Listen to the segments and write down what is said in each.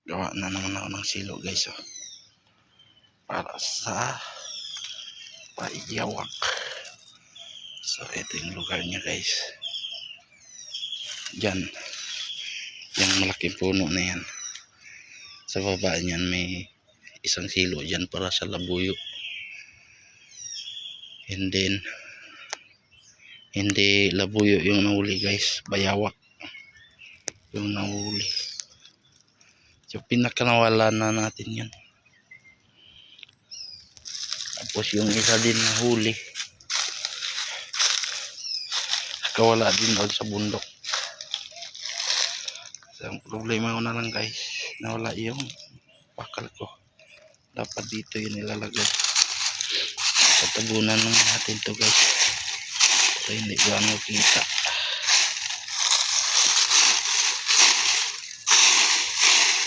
Gawa na naman ako ng silo guys, oh, para sa paiyawak. So ito yung lugar niya guys. Diyan, yung malaking puno na yan, sa baba niyan may isang silo dyan para sa labuyo. And then hindi labuyo yung nahuli guys, bayawak yung nahuli. So pinakanawala na natin yan. Tapos yung isa din nahuli, nakawala din doon sa bundok. So ang problema ko na lang guys, nawala yung bakal ko. Dapat dito yun ilalagay. Tatabunan natin to guys, para hindi gano'n kita.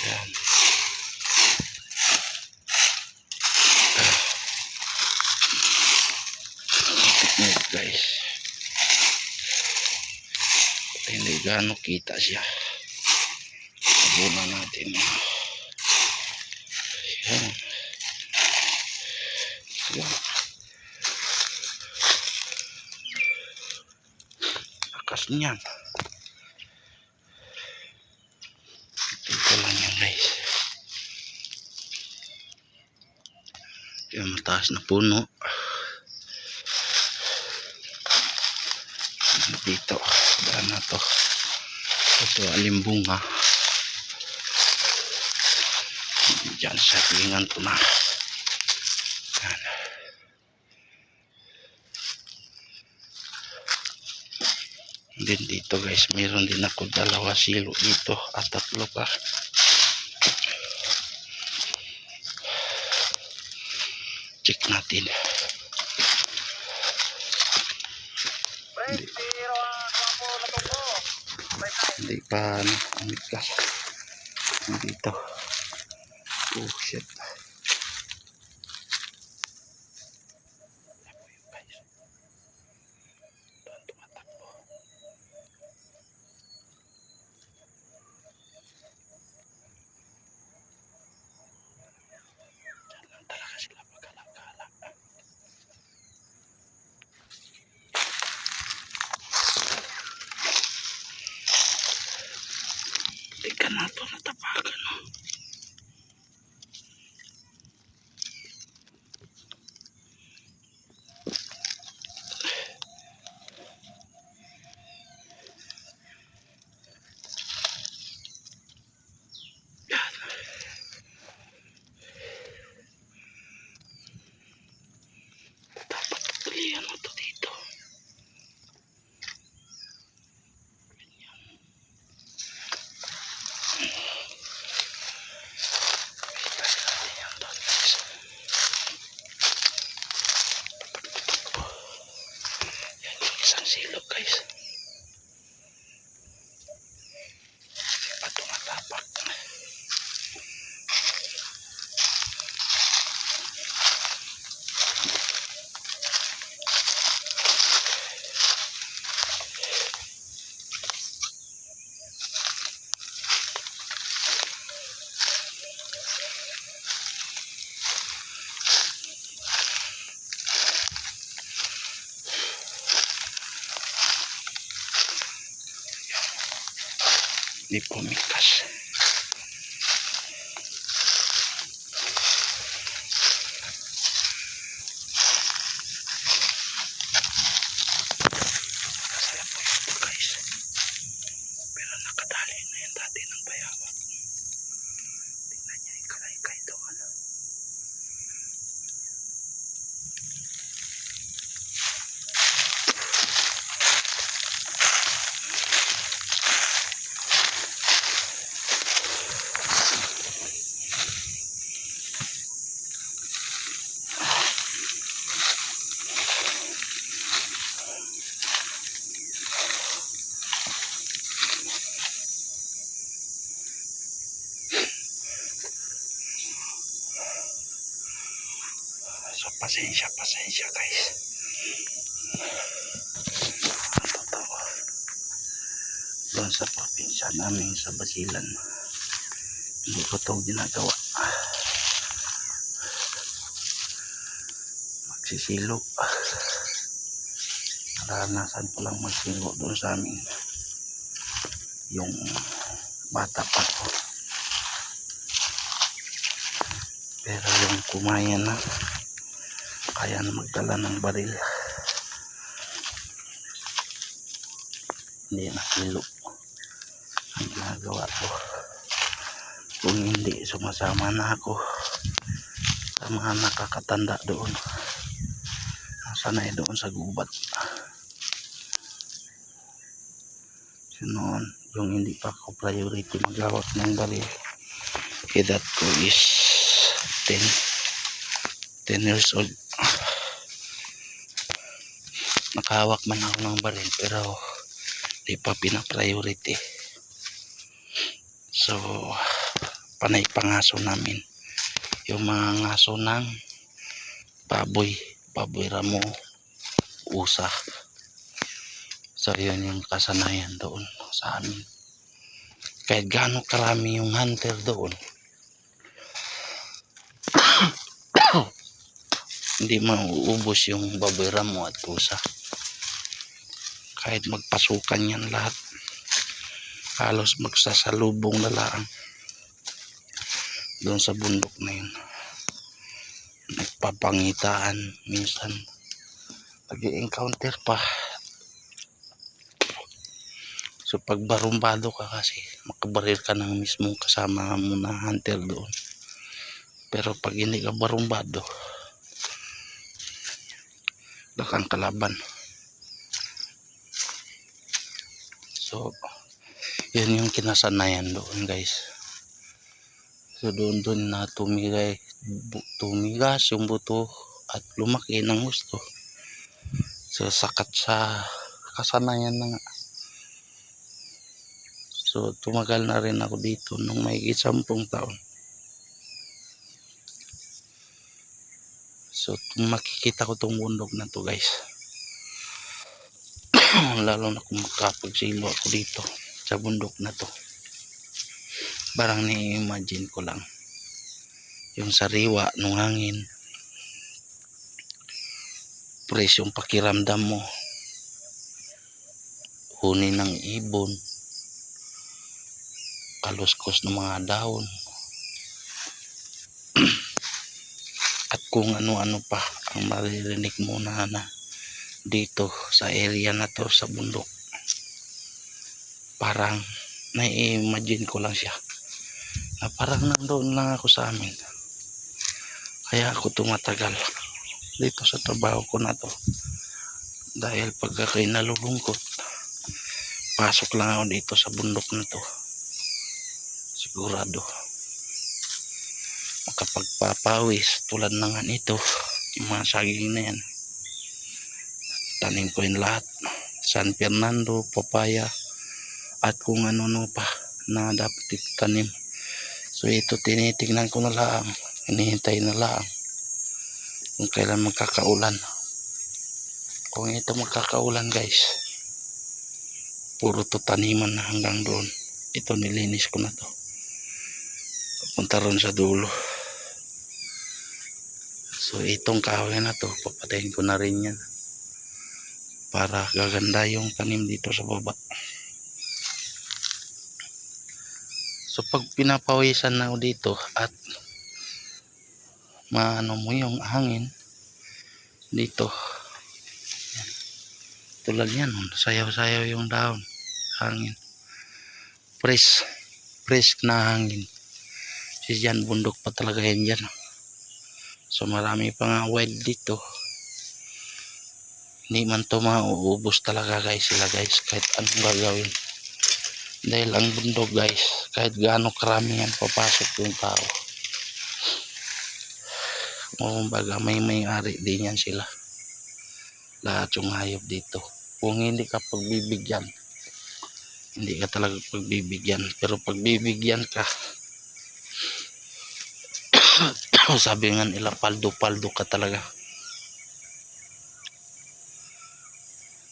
Yan. Guys, hindi gaano kita siya. Tabunan natin. Yan. Yan. Lakas niyan. Ito lang yan guys. Yung mataas na puno. Dito, daan na to. Ito alimbunga. Diyan sa pilingan ko na. Yan. Din dito guys, meron din ako dalawa silo dito at tatlo pa. Check natin. Hindi pa umikas dito. Oh shit. Teka na ito, natapakan no. Dapat tulihan mo ito dito. Isang silog guys. Pa tumatapak. Di pumikas. So pasensya guys. Totoo. Doon sa probinsya namin sa Basilan, Hindi ko ito ginagawa. Magsisilo. Naranasan ko lang magsilo doon sa amin. Yung bata pa ko. Pero yung kumayan na, kaya na magdala ng baril. Hindi na silo ang ginagawa ko. Kung hindi, sumasama na ako sa mga nakakatanda doon. Nasanay doon sa gubat. So noon, yung hindi pa ako priority maghawak ng baril. Edad ko is 10 years old. Nakahawak man ako ng baril pero di pa pina-priority. So, panay pangaso namin. Yung mga ngaso ng baboy ramo, usa. So, yun yung kasanayan doon sa amin. Kahit gaano karami yung hunter doon, hindi mauubos yung baboy ramo at usa. Kahit magpasukan yan lahat, halos magsasalubong na lang doon sa bundok na yun. Nagpapangitaan minsan, nag-i-encounter pa. So pag barumbado ka kasi, makabaril ka ng mismong kasama mo na hunter doon. Pero pag hindi ka barumbado, lakang kalaban. So yun yung kinasanayan doon, guys. So doon na tumigas yung buto at lumaki ng gusto. So sakat sa kasanayan na nga. So tumagal na rin ako dito nung may 10 taon. So makikita ko tong bundok na to, guys. Lalo na kung makapagsilo ako dito sa bundok na to. Parang ni-imagine ko lang yung sariwa ng hangin, fresh yung pakiramdam mo, huni ng ibon, kaluskos ng mga dahon, at kung ano-ano pa ang maririnig mo na dito sa area na to sa bundok. Parang na-imagine ko lang siya na parang nandoon lang ako sa amin. Kaya ako tumatagal dito sa trabaho ko na to, dahil pag ako'y nalulungkot, pasok lang ako dito sa bundok na to. Sigurado makapagpapawis tulad na nga nito. Yung mga saging na yan, tanim ko yung lahat. San Fernando, papaya, at kung ano pa na dapat itanim. So ito tinitingnan ko na lang, hinihintay na lang kung kailan magkakaulan. Kung ito magkakaulan, guys, puro to taniman na hanggang doon. Ito nilinis ko na to, papunta ron sa dulo. So itong kahoy na to, papatayin ko na rin yan para gaganda yung tanim dito sa baba. So pag pinapawisan na ako dito at maano mo yung hangin dito, yan. Tulad yan, sayaw-sayaw yung dahon, hangin, fresh na hangin. Kasi dyan bundok pa talaga yan dyan. So marami pa nga wild dito. Hindi man to mauubos talaga, guys, sila, guys, kahit anong gagawin. Dahil ang bundok, guys, kahit gaano karami yan, papasok yung tao. Kumbaga may-ari din yan sila. Lahat yung hayop dito. Kung hindi ka pagbibigyan, hindi ka talaga pagbibigyan. Pero pagbibigyan ka, sabi nga nila, paldo-paldo ka talaga.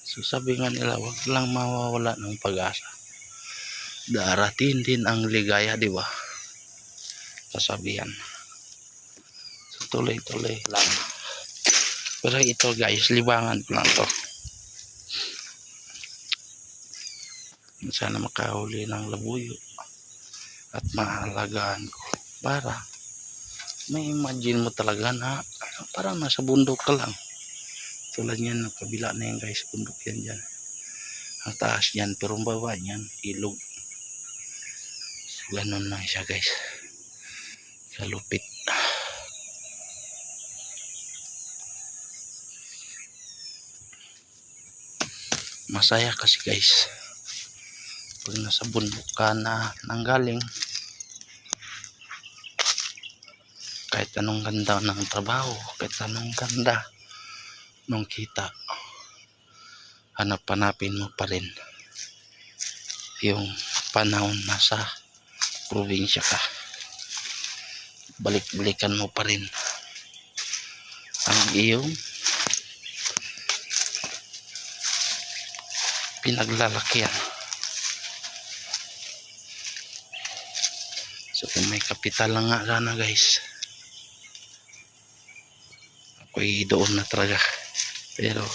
So sabi nga nila, wag lang mawawala ng pag-asa. Darating din ang ligaya, di ba? kasabihan. So, tuloy-tuloy lang. Pero ito guys, libangan ko lang to. Sana makahuli ng labuyo at maalagaan ko para may imagine mo talaga na parang nasa bundok ka lang. Tulad yan, ng kabila na yan guys, bundok yan dyan. Ang taas yan, pero ang baba yan, ilog. So, ganun lang siya guys. Kalupit. Masaya kasi guys. Pag nasa bundok ka na nanggaling, kahit anong ganda ng trabaho, kahit anong ganda nung kita, hanap-hanapin mo pa rin yung panahon nasa probinsya ka. Balik-balikan mo pa rin ang iyong pinaglalakihan. So kung may kapital lang nga sana guys, ako'y doon na talaga. Pero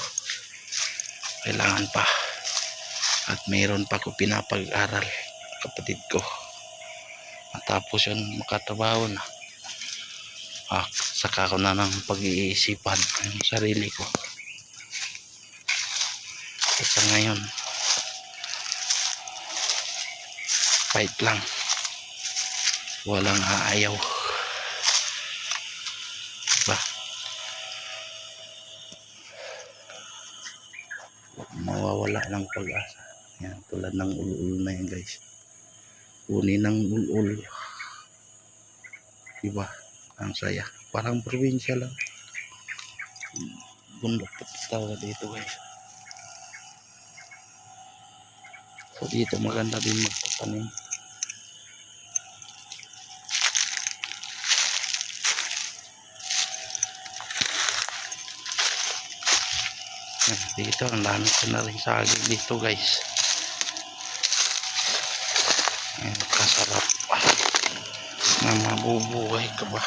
kailangan pa. At mayroon pa ako pinapag-aral, kapatid ko. Matapos yun, makatrabaho na. Saka ko na ng pag-iisipan yung sarili ko. Kasi ngayon, fight lang. Walang aayaw. Diba? Mawawala ng pag-asa. Yan, tulad ng ulul na yan guys. Kunin ng ulul. Diba? Ang saya. Parang probinsya lang. Bundok pa tawag dito guys. So dito maganda din magtatanim. Dito ang dami ko na rin saging dito guys. Ayan, kasarap na mabubuhay ka ba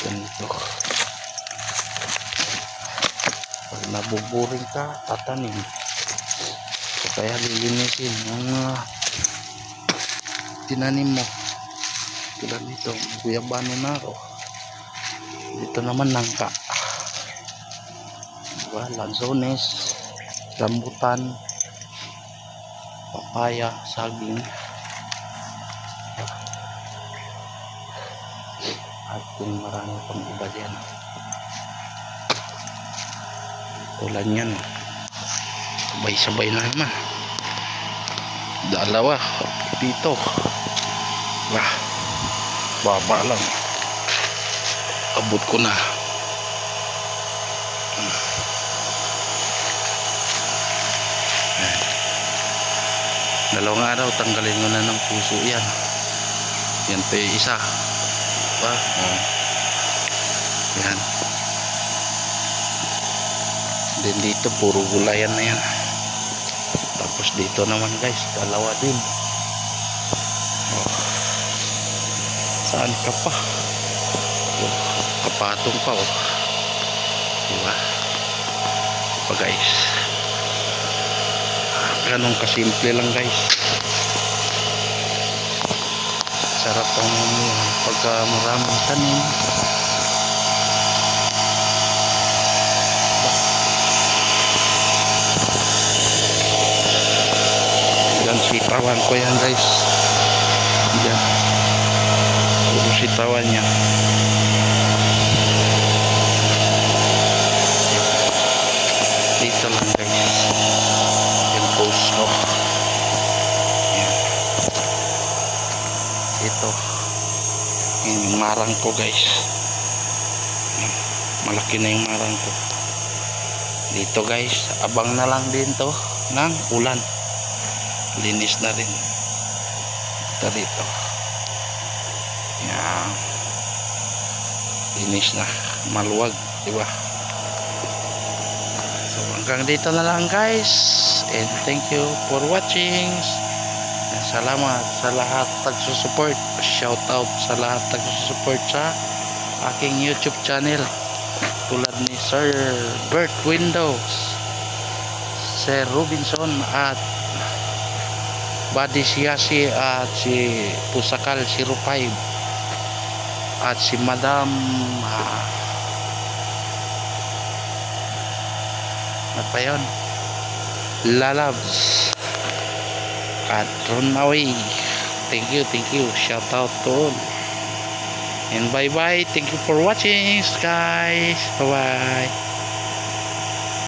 ganito. Pag nabuburing ka, tatanim. So, kaya lilinisin yung tinanim mo. Tulad dito, guyabano na ako. Dito naman nangka. Diba? Lanzones, rambutan, papaya, saging, at kung marami pang iba dyan. Tulad nyan, sabay-sabay na naman. Dalawa, dito. Baba lang. Abot ko na. Dalawang araw tanggalin mo na ng puso yan. Yan pa yung isa. Diba? Yan. Then dito puro gulayan na yan. Tapos dito naman guys, dalawa din. Saan ka pa? Kapatong pa oh. Diba? Diba guys? Ganun kasimple lang guys. Sarap ang pagka maraming tanim. Yan sitawan ko yan guys. Yan. Puro sitawan niya. Dito lang guys. Yung post ko. Yan. Ito. Yan yung marang ko guys. Yan. Malaki na yung marang ko. Dito guys. Abang na lang din to ng ulan. Linis na rin. Dito. Yan. Linis na. Maluwag. Diba? Hanggang dito na lang guys, and thank you for watching. salamat sa lahat nagsusupport. Shout out sa lahat nagsusupport sa aking YouTube channel, tulad ni Sir Bert Windows, Sir Robinson at Buddy Siasi at si Pusakal 05 at si Madam ano pa yun, Lalabs at Runaway. Thank you, shout out to all, and bye bye. Thank you for watching guys, bye bye.